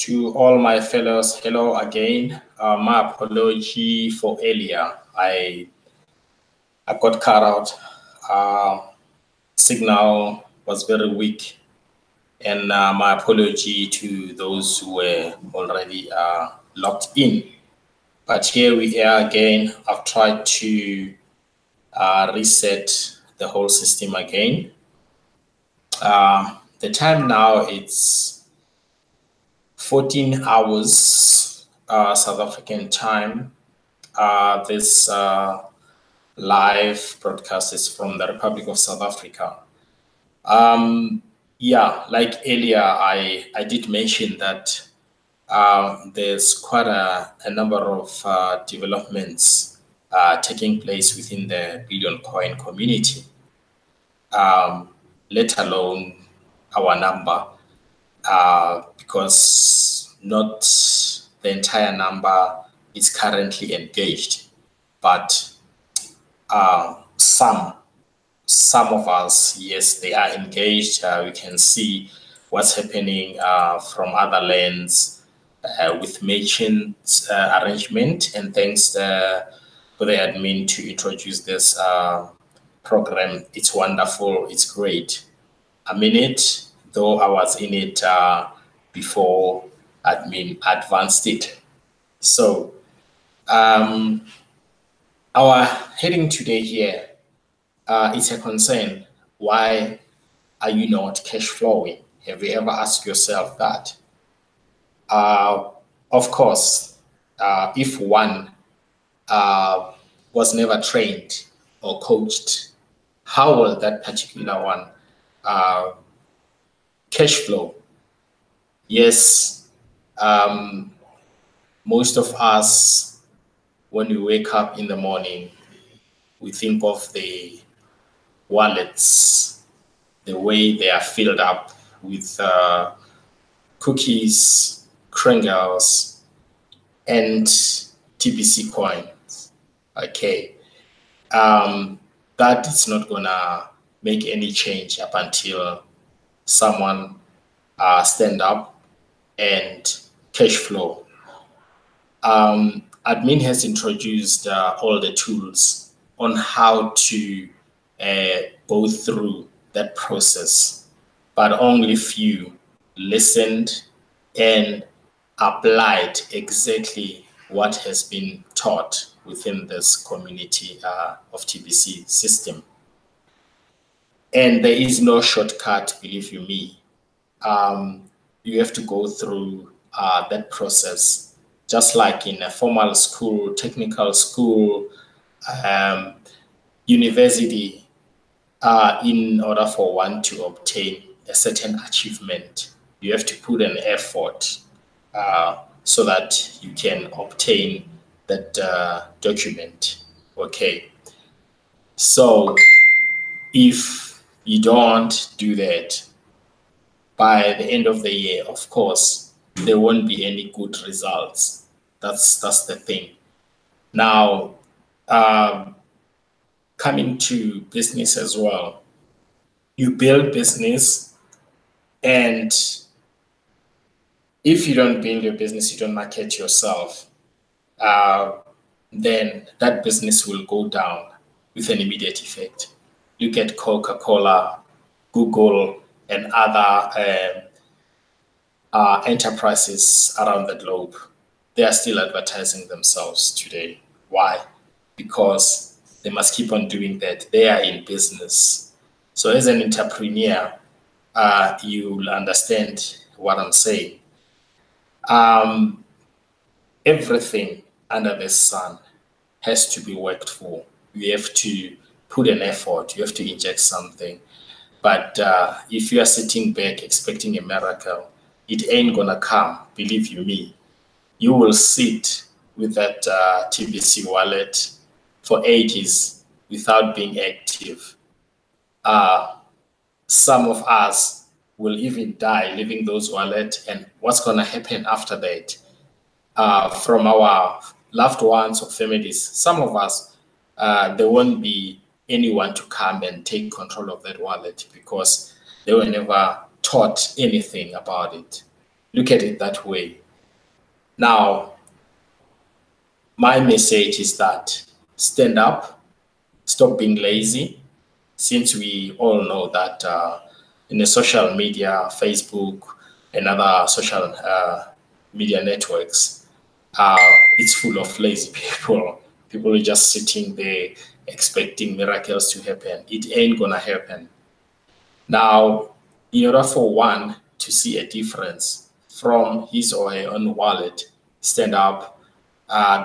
To all my fellows, hello again. My apology for earlier. I got cut out. Signal was very weak, and my apology to those who were already logged in. But here we are again. I've tried to reset the whole system again. The time now it's 14 hours South African time. This live broadcast is from the Republic of South Africa. Yeah, like earlier, I did mention that there's quite a number of developments taking place within the Billion Coin community, let alone our number, because not the entire number is currently engaged, but some of us, yes, they are engaged. We can see what's happening from other lands with merchant arrangement, and thanks for the admin to introduce this program. It's wonderful. It's great. I'm in it, though I was in it before admin advanced it. So our heading today here, it's a concern. Why are you not cash flowing? Have you ever asked yourself that? Of course, if one was never trained or coached, how will that particular one cash flow? Yes, most of us, when we wake up in the morning, we think of the wallets, the way they are filled up with cookies, Kringles, and TBC coins. Okay, that is not gonna make any change up until someone stand up and cash flow. Admin has introduced all the tools on how to go through that process, but only few listened and applied exactly what has been taught within this community of TBC system. And there is no shortcut, believe you me. You have to go through that process, just like in a formal school, technical school, university, in order for one to obtain a certain achievement, you have to put an effort so that you can obtain that document. Okay. So if you don't do that, by the end of the year, of course, there won't be any good results. That's the thing. Now, coming to business as well, you build business, and if you don't build your business, you don't market yourself, then that business will go down with an immediate effect. Look at Coca-Cola, Google, and other enterprises around the globe. They are still advertising themselves today. Why? Because they must keep on doing that. They are in business. So as an entrepreneur, you'll understand what I'm saying. Everything under the sun has to be worked for. You have to put an effort. You have to inject something. But if you are sitting back expecting a miracle, it ain't gonna come, believe you me. You will sit with that TBC wallet for ages without being active. Some of us will even die leaving those wallets, and what's gonna happen after that? From our loved ones or families, some of us, there won't be anyone to come and take control of that wallet because they were never taught anything about it. Look at it that way. Now, my message is that stand up, stop being lazy, since we all know that in the social media, Facebook and other social media networks, it's full of lazy people. People are just sitting there expecting miracles to happen. It ain't gonna happen. Now, in order for one to see a difference from his or her own wallet, stand up,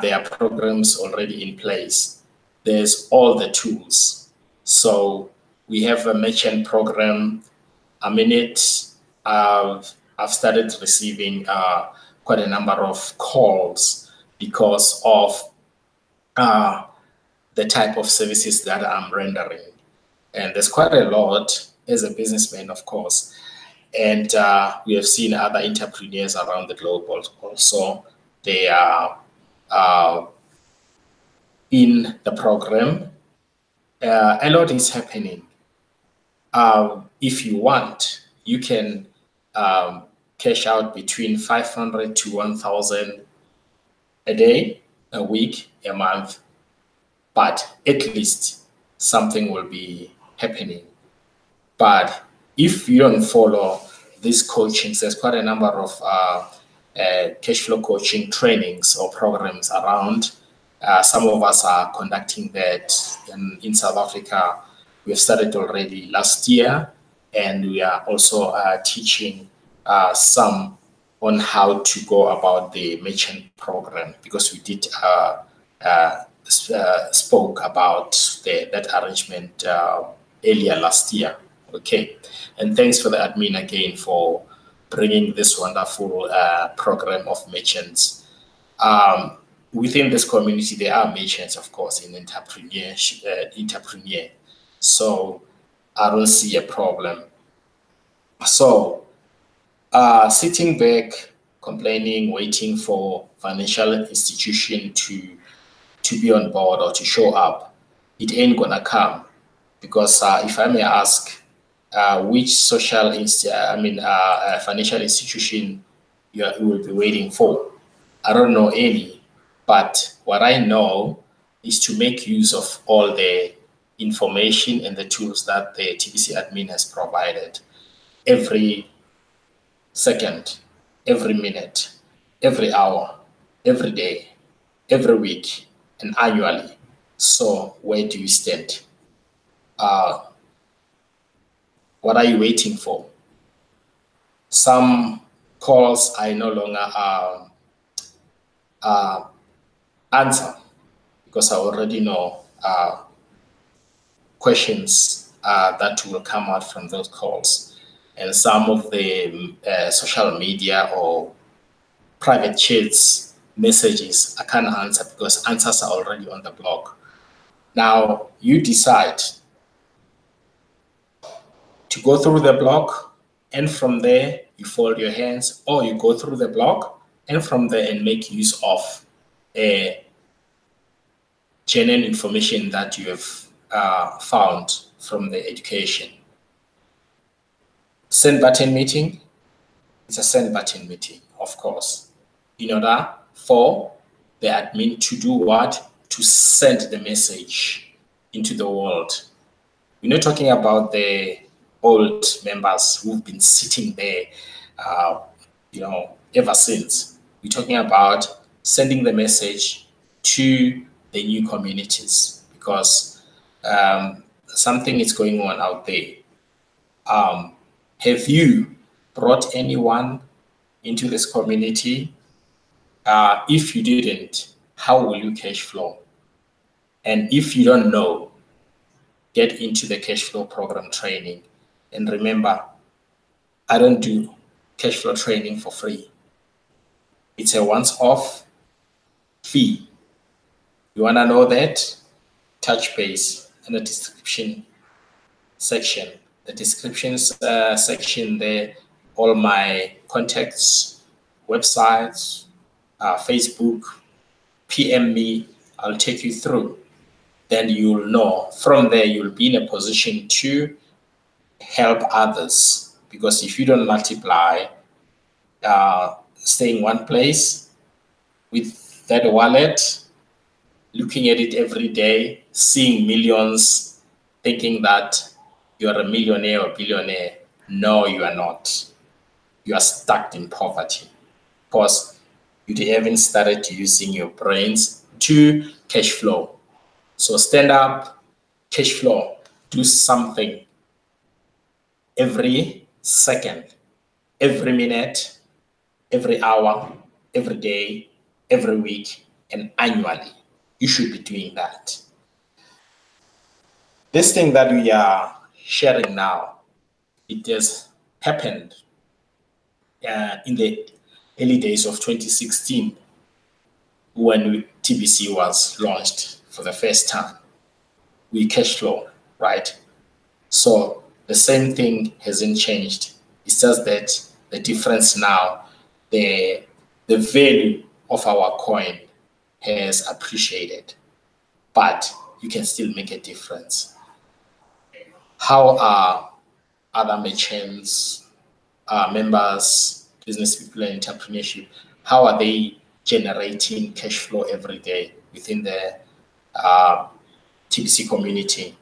there are programs already in place. There's all the tools. So we have a merchant program. A minute, I've started receiving quite a number of calls because of the type of services that I'm rendering. And there's quite a lot as a businessman, of course. And we have seen other entrepreneurs around the globe also. They are in the program. A lot is happening. If you want, you can cash out between 500 to 1,000 a day, a week, a month, but at least something will be happening. But if you don't follow these coachings, there's quite a number of cash flow coaching trainings or programs around. Some of us are conducting that in South Africa. We have started already last year, and we are also teaching some on how to go about the merchant program, because we did spoke about that arrangement earlier last year. Okay, and thanks for the admin again for bringing this wonderful program of merchants. Within this community, there are merchants, of course, in entrepreneur. So I don't see a problem. So sitting back, complaining, waiting for financial institution to be on board or to show up, it ain't gonna come. Because if I may ask, which financial institution you will be waiting for? I don't know any, but what I know is to make use of all the information and the tools that the TBC admin has provided. Every second, every minute, every hour, every day, every week, and annually. So where do you stand? What are you waiting for? Some calls I no longer answer because I already know questions that will come out from those calls. And some of the social media or private chats messages I can't answer because answers are already on the blog. Now you decide to go through the blog, and from there you fold your hands, or you go through the blog and from there and make use of genuine information that you have found from the education. Send button meeting, it's a send button meeting, of course, in order for the admin to do what? To send the message into the world. We're not talking about the old members who've been sitting there, ever since. We're talking about sending the message to the new communities, because something is going on out there. Have you brought anyone into this community? If you didn't, how will you cash flow? And if you don't know, get into the cash flow program training. And remember, I don't do cash flow training for free. It's a once-off fee. You want to know that? Touch base in the description section. The description section there, all my contacts, websites, Facebook, PM me, I'll take you through. Then you'll know. From there, you'll be in a position to help others. Because if you don't multiply staying one place with that wallet, looking at it every day, seeing millions, thinking that you're a millionaire or billionaire. No, you are not. You are stuck in poverty because you haven't started using your brains to cash flow. So stand up, cash flow, do something every second, every minute, every hour, every day, every week, and annually. You should be doing that. This thing that we are sharing now, it has happened in the early days of 2016 when TBC was launched for the first time. We cash flow, right? So the same thing hasn't changed. It's just that the difference now, the value of our coin has appreciated, but you can still make a difference. How are other merchants, members, business people, and entrepreneurship, how are they generating cash flow every day within the TBC community?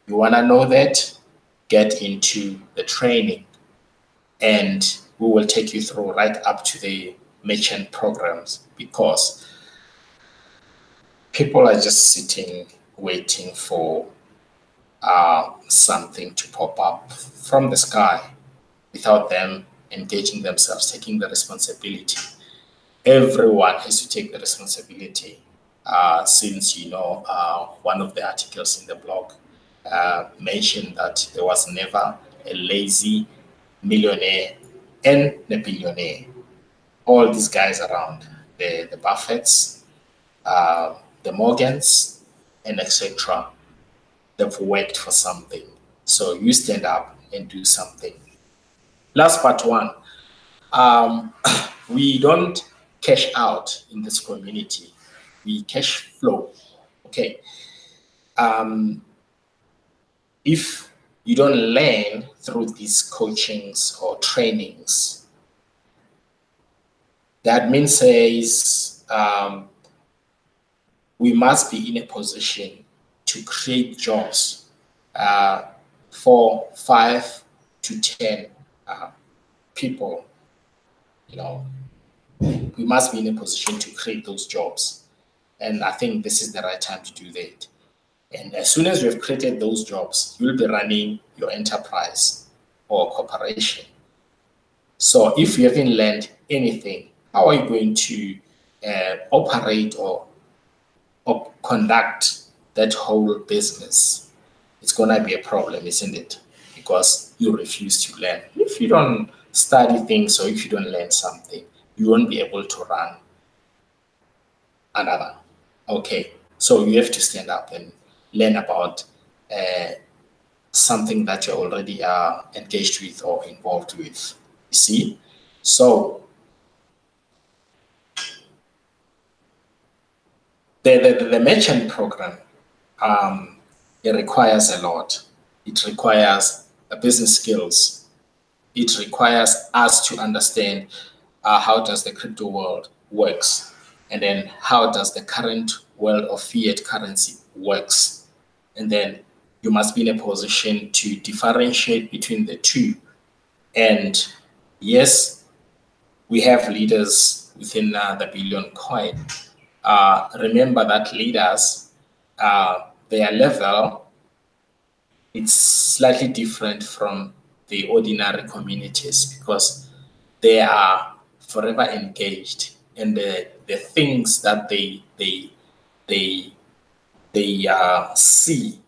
You want to know that? Get into the training, and we will take you through right up to the merchant programs, because people are just sitting waiting for something to pop up from the sky without them engaging themselves, taking the responsibility. Everyone has to take the responsibility. Since one of the articles in the blog mentioned that there was never a lazy millionaire and a billionaire. All these guys around, the Buffetts, the Morgans, and etc., they've worked for something. So you stand up and do something. Last part one, we don't cash out in this community. We cash flow. Okay. If you don't learn through these coachings or trainings, the admin says we must be in a position to create jobs for 5 to 10 people. We must be in a position to create those jobs. And I think this is the right time to do that. And as soon as you have created those jobs, you'll be running your enterprise or corporation. So if you haven't learned anything, how are you going to operate or conduct that whole business? It's going to be a problem, isn't it? Because you refuse to learn. If you don't study things or if you don't learn something, you won't be able to run another. Okay, so you have to stand up and learn about something that you're already engaged with or involved with. You see? So the merchant program, it requires a lot. It requires business skills. It requires us to understand how does the crypto world works, and then how does the current world of fiat currency works. And then you must be in a position to differentiate between the two. And yes, we have leaders within the billion coin. Remember that leaders, their level, it's slightly different from the ordinary communities because they are forever engaged, and the things that they see,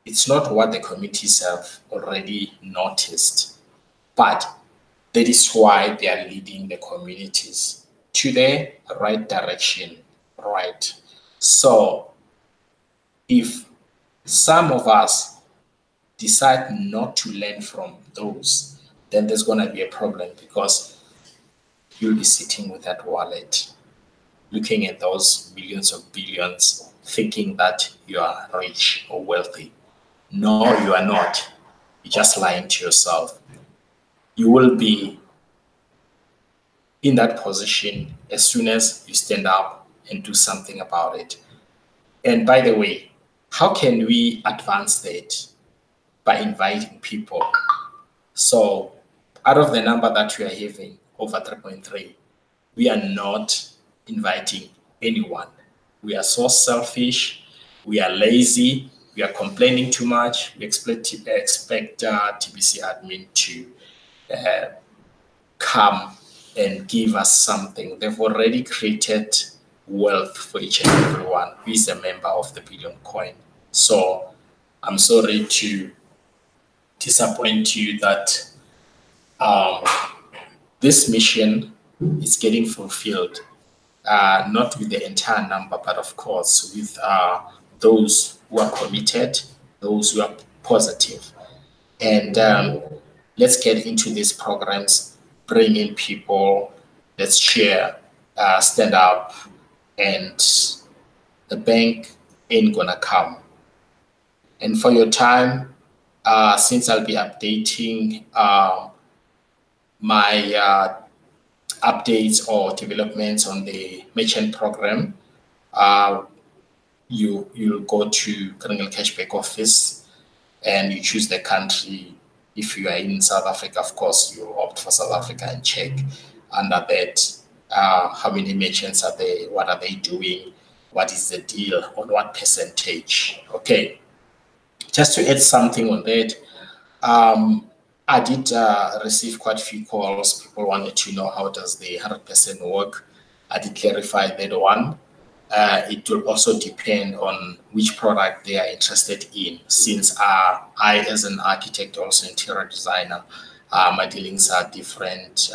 it's not what the communities have already noticed, but that is why they are leading the communities to the right direction, right? So if some of us decide not to learn from those, then there's going to be a problem, because you'll be sitting with that wallet, looking at those millions of billions, thinking that you are rich or wealthy. No, you are not. You're just lying to yourself. You will be in that position as soon as you stand up and do something about it. And by the way, how can we advance that? By inviting people. So out of the number that we are having, over 3.3, we are not inviting anyone. We are so selfish. We are lazy. We are complaining too much. We expect TBC admin to come and give us something. They've already created wealth for each and everyone who is a member of the Billion Coin. So I'm sorry to disappoint you that this mission is getting fulfilled, not with the entire number, but of course with those who are committed, those who are positive. And let's get into these programs, bring in people, let's share, stand up, and the bank ain't gonna come. And for your time, since I'll be updating my updates or developments on the merchant program, you'll go to Criminal Cashback Office and you choose the country. If you are in South Africa, of course, you opt for South Africa and check under that how many merchants are there, what are they doing, what is the deal, on what percentage. Okay, just to add something on that, I did receive quite a few calls. People wanted to know how does the 100% work. I did clarify that one. It will also depend on which product they are interested in. Since I, as an architect, also interior designer, my dealings are different,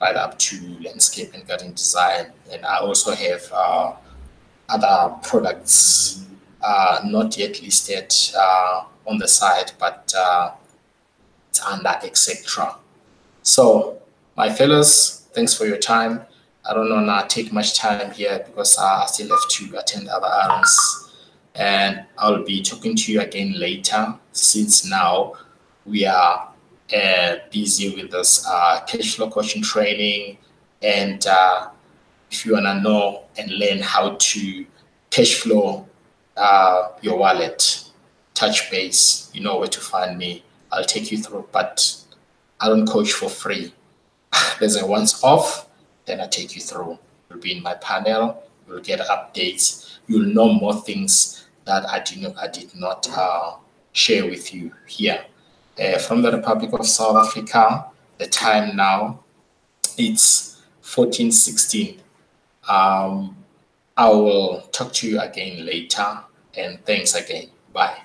right up to landscape and garden design. And I also have other products not yet listed on the site, but it's under etc. So, my fellows, thanks for your time. I don't know now take much time here because I still have to attend other errands, and I'll be talking to you again later. Since now we are busy with this cash flow coaching training, and if you wanna know and learn how to cash flow your wallet, touch base, you know where to find me. I'll take you through, but I don't coach for free. There's a once off, then I take you through. You'll be in my panel, you'll get updates, you'll know more things that I did not share with you here. From the Republic of South Africa, the time now, it's 14:16. I will talk to you again later, and thanks again. Bye.